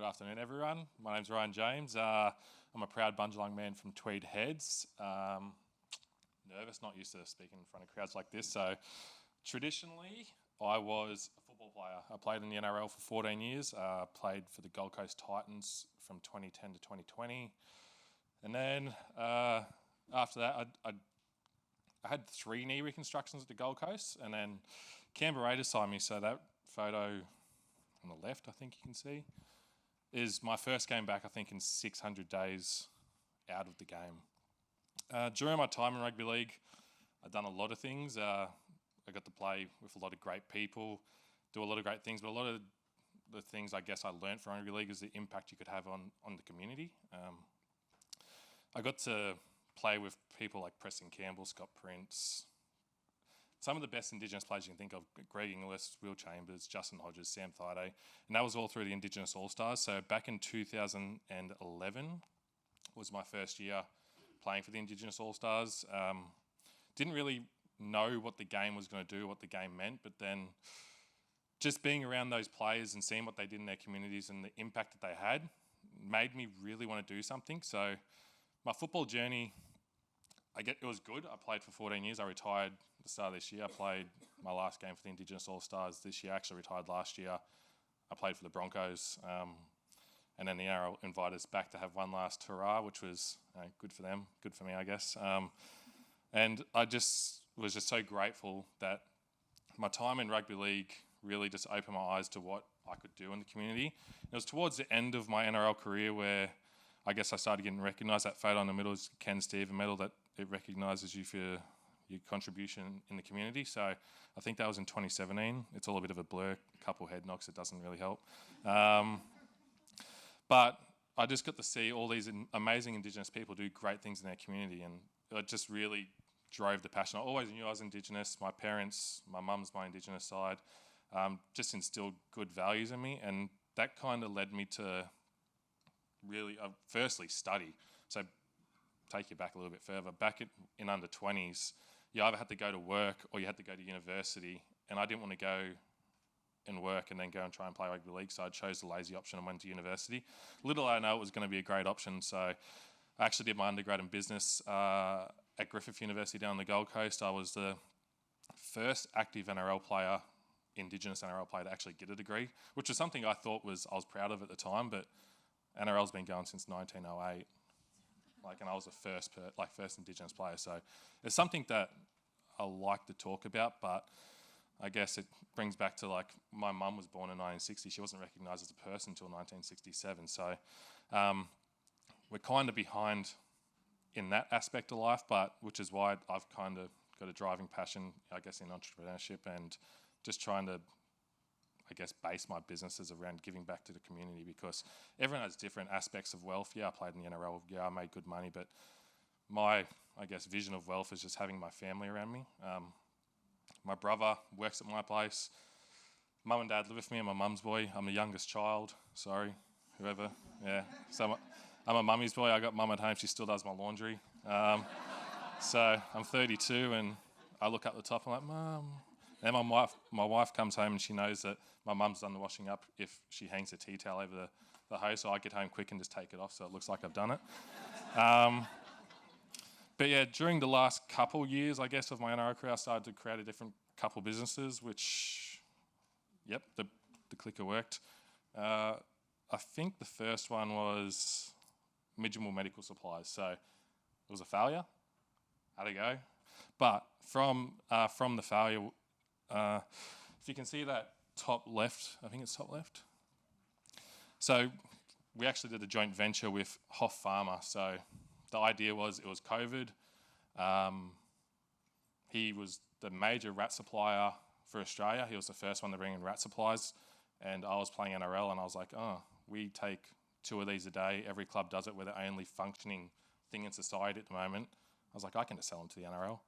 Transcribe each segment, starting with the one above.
Good afternoon, everyone. My name's Ryan James. I'm a proud Bundjalung man from Tweed Heads. Nervous, not used to speaking in front of crowds like this. So, traditionally, I was a football player. I played in the NRL for 14 years. Played for the Gold Coast Titans from 2010 to 2020. And then after that, I had 3 knee reconstructions at the Gold Coast. And then Canberra Raiders signed me. So that photo on the left, I think you can see, is my first game back, I think, in 600 days out of the game. During my time in rugby league, I've done a lot of things. I got to play with a lot of great people, do a lot of great things, but a lot of the things I guess I learned from rugby league is the impact you could have on the community. I got to play with people like Preston Campbell, Scott Prince, some of the best Indigenous players you can think of: Greg Inglis, Will Chambers, Justin Hodges, Sam Thaiday, and that was all through the Indigenous All-Stars. So back in 2011 was my first year playing for the Indigenous All-Stars. Didn't really know what the game was going to do, what the game meant, but then just being around those players and seeing what they did in their communities and the impact that they had made me really want to do something. So my football journey, it was good. I played for 14 years. I retired at the start of this year. I played my last game for the Indigenous All-Stars this year. I actually retired last year. I played for the Broncos. And then the NRL invited us back to have one last hurrah, which was good for them, good for me, I guess. And I just was so grateful that my time in rugby league really just opened my eyes to what I could do in the community. It was towards the end of my NRL career where I guess I started getting recognised. That photo in the middle is Ken Stephen medal that it recognises you for your contribution in the community. So I think that was in 2017. It's all a bit of a blur, a couple head knocks, it doesn't really help. But I just got to see all these amazing Indigenous people do great things in their community, and it just really drove the passion. I always knew I was Indigenous. My parents, my mum's my Indigenous side, just instilled good values in me, and that kind of led me to really, firstly, study. So take you back a little bit further. Back in under 20s, you either had to go to work or you had to go to university, and I didn't want to go and work and then go and try and play rugby league, so I chose the lazy option and went to university. Little I know it was going to be a great option, so I actually did my undergrad in business at Griffith University down on the Gold Coast. I was the first active NRL player, Indigenous NRL player, to actually get a degree, which was something I thought I was proud of at the time, but NRL's been going since 1908, and I was the first Indigenous player. So it's something that I like to talk about, but I guess it brings back to my mum was born in 1960. She wasn't recognised as a person until 1967. So we're kind of behind in that aspect of life, but which is why I've kind of got a driving passion, I guess, in entrepreneurship and just trying to, I guess, base my businesses around giving back to the community, because everyone has different aspects of wealth. Yeah, I played in the NRL. Yeah, I made good money, but my, I guess, vision of wealth is just having my family around me. My brother works at my place. Mum and dad live with me. I'm a mum's boy. I'm the youngest child. Sorry, whoever. Yeah, so I'm a mummy's boy. I got mum at home. She still does my laundry. So I'm 32, and I look up the top. I'm like, Mum. Then my wife comes home and she knows that my mum's done the washing up if she hangs a tea towel over the hose, so I get home quick and just take it off so it looks like I've done it. But yeah, during the last couple years, I guess, of my NRL career, I started to create a different couple businesses, which, yep, the clicker worked. I think the first one was Midgemore Medical Supplies, so it was a failure. How'd it go? But from the failure, if you can see that top left, I think it's top left. So we actually did a joint venture with Hoff Pharma. So the idea was, it was COVID. He was the major rat supplier for Australia. He was the first one to bring in rat supplies. And I was playing NRL, and I was like, we take 2 of these a day. Every club does it. We're the only functioning thing in society at the moment. I was like, I can just sell them to the NRL.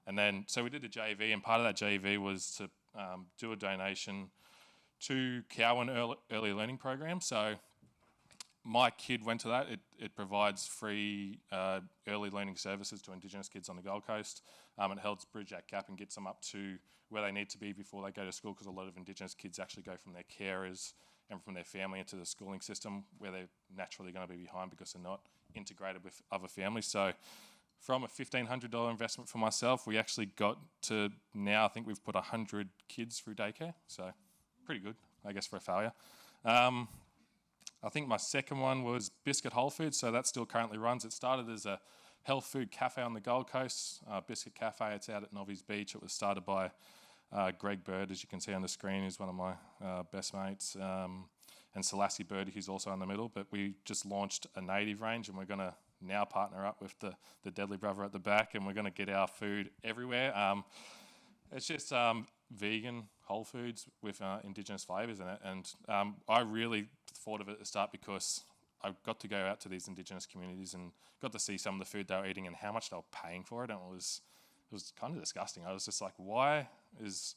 And then, so we did a JV, and part of that JV was to do a donation to Cowan Early Learning Program. So my kid went to that. It provides free early learning services to Indigenous kids on the Gold Coast. It helps bridge that gap and gets them up to where they need to be before they go to school, because a lot of Indigenous kids actually go from their carers and from their family into the schooling system where they're naturally going to be behind because they're not integrated with other families. So from a $1,500 investment for myself, we actually got to now, I think we've put 100 kids through daycare. So pretty good, I guess, for a failure. I think my second one was Biscuit Whole Foods. So that still currently runs. It started as a health food cafe on the Gold Coast, Biscuit Cafe. It's out at Novies Beach. It was started by Greg Bird, as you can see on the screen, who's one of my best mates, and Selassie Bird, who's also in the middle. But we just launched a native range, and we're going to now partner up with the Deadly Brother at the back, and we're going to get our food everywhere. It's just vegan whole foods with Indigenous flavours in it, and I really thought of it at the start because I got to go out to these Indigenous communities and got to see some of the food they were eating and how much they were paying for it, and it was kind of disgusting. I was just like, why is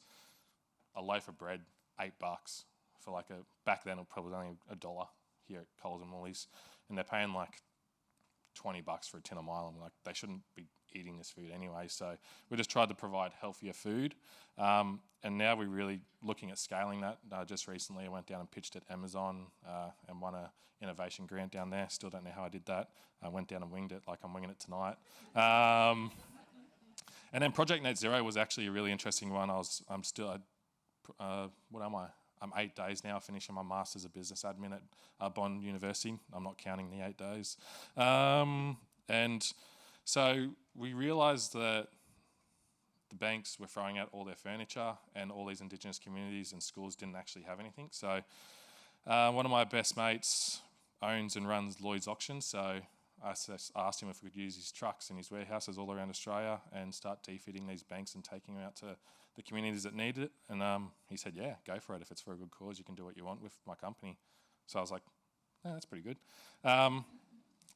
a loaf of bread $8 for like back then it was probably only $1 here at Coles and Woolies, and they're paying like $20 for a tin of mile. I'm like, they shouldn't be eating this food anyway. So we just tried to provide healthier food, and now we're really looking at scaling that. Just recently I went down and pitched at Amazon and won a innovation grant down there. Still don't know how I did that. I went down and winged it like I'm winging it tonight. And then Project Net Zero was actually a really interesting one. I'm still, what am I? I'm 8 days now finishing my Masters of Business Admin at Bond University. I'm not counting the 8 days. And so we realised that the banks were throwing out all their furniture and all these Indigenous communities and schools didn't actually have anything. So one of my best mates owns and runs Lloyd's Auctions. So I asked him if we could use his trucks and his warehouses all around Australia and start defitting these banks and taking them out to the communities that need it. And he said, yeah, go for it. If it's for a good cause, you can do what you want with my company. So I was like, yeah, that's pretty good. And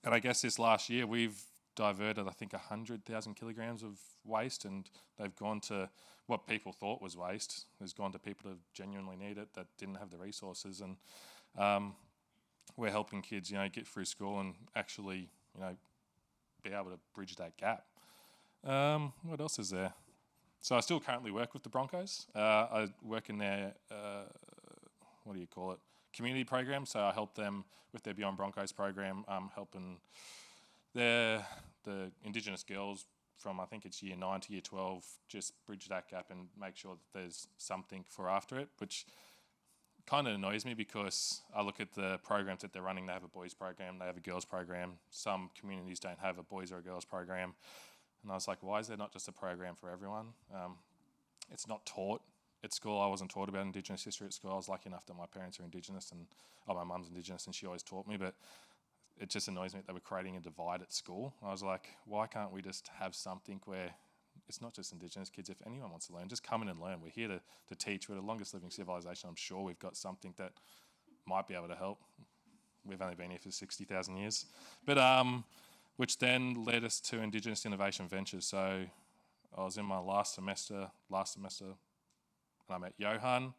I guess this last year we've diverted, I think, 100,000 kilograms of waste, and they've gone to what people thought was waste. Has gone to people that genuinely need it, that didn't have the resources. And we're helping kids, get through school and actually, be able to bridge that gap. What else is there? So I still currently work with the Broncos. I work in their, community program. So I help them with their Beyond Broncos program, helping the Indigenous girls from, I think it's year 9 to year 12, just bridge that gap and make sure that there's something for after it, which kind of annoys me because I look at the programs that they're running. They have a boys program, they have a girls program. Some communities don't have a boys or a girls program. And I was like, why is there not just a program for everyone? It's not taught at school. I wasn't taught about Indigenous history at school. I was lucky enough that my parents are Indigenous and my mum's Indigenous and she always taught me, but it just annoys me that they were creating a divide at school. I was like, why can't we just have something where it's not just Indigenous kids? If anyone wants to learn, just come in and learn. We're here to teach. We're the longest living civilization. I'm sure we've got something that might be able to help. We've only been here for 60,000 years. But which then led us to Indigenous Innovation Ventures. So I was in my last semester, and I met Johan,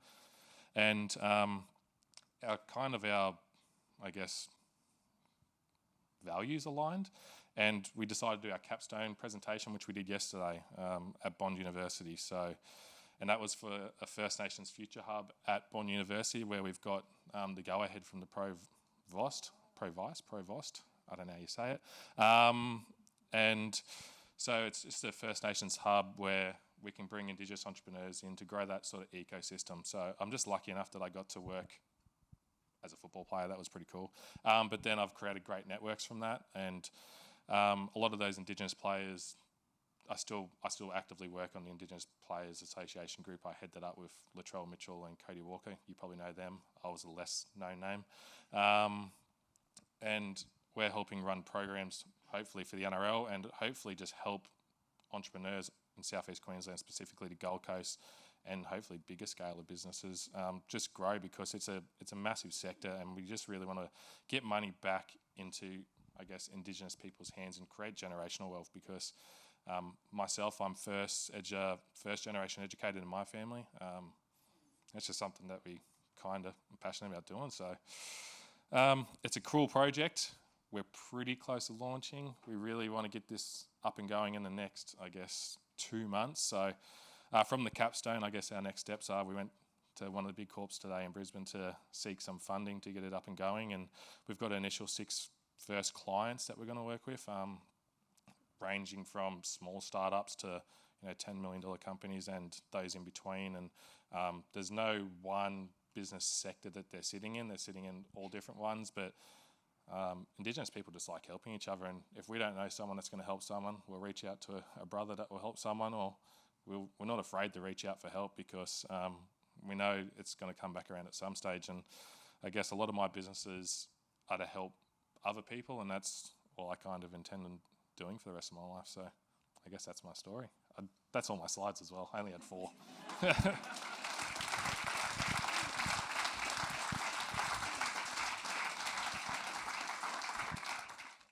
and our values aligned, and we decided to do our capstone presentation, which we did yesterday at Bond University. So, and that was for a First Nations Future Hub at Bond University, where we've got the go-ahead from the Provost, I don't know how you say it. And so it's just a First Nations hub where we can bring Indigenous entrepreneurs in to grow that sort of ecosystem. So I'm just lucky enough that I got to work as a football player. That was pretty cool. But then I've created great networks from that. And a lot of those Indigenous players, I still actively work on the Indigenous Players Association group. I head that up with Latrell Mitchell and Cody Walker. You probably know them. I was a less known name. And we're helping run programs, hopefully for the NRL, and hopefully just help entrepreneurs in South East Queensland, specifically the Gold Coast, and hopefully bigger scale of businesses just grow, because it's a massive sector, and we just really want to get money back into, I guess, Indigenous people's hands and create generational wealth. Because myself, I'm first generation educated in my family. It's just something that we kind of passionate about doing. So it's a cool project. We're pretty close to launching. We really want to get this up and going in the next, 2 months. So from the capstone, I guess our next steps are we went to one of the big corps today in Brisbane to seek some funding to get it up and going. And we've got an initial 6 first clients that we're going to work with, ranging from small startups to $10 million companies and those in between. And there's no one business sector that they're sitting in. They're sitting in all different ones, but Indigenous people just like helping each other. And if we don't know someone that's going to help someone, we'll reach out to a brother that will help someone, or we're not afraid to reach out for help because we know it's going to come back around at some stage. And I guess a lot of my businesses are to help other people, and that's all I kind of intend on doing for the rest of my life. So I guess that's my story. That's all my slides as well. I only had 4.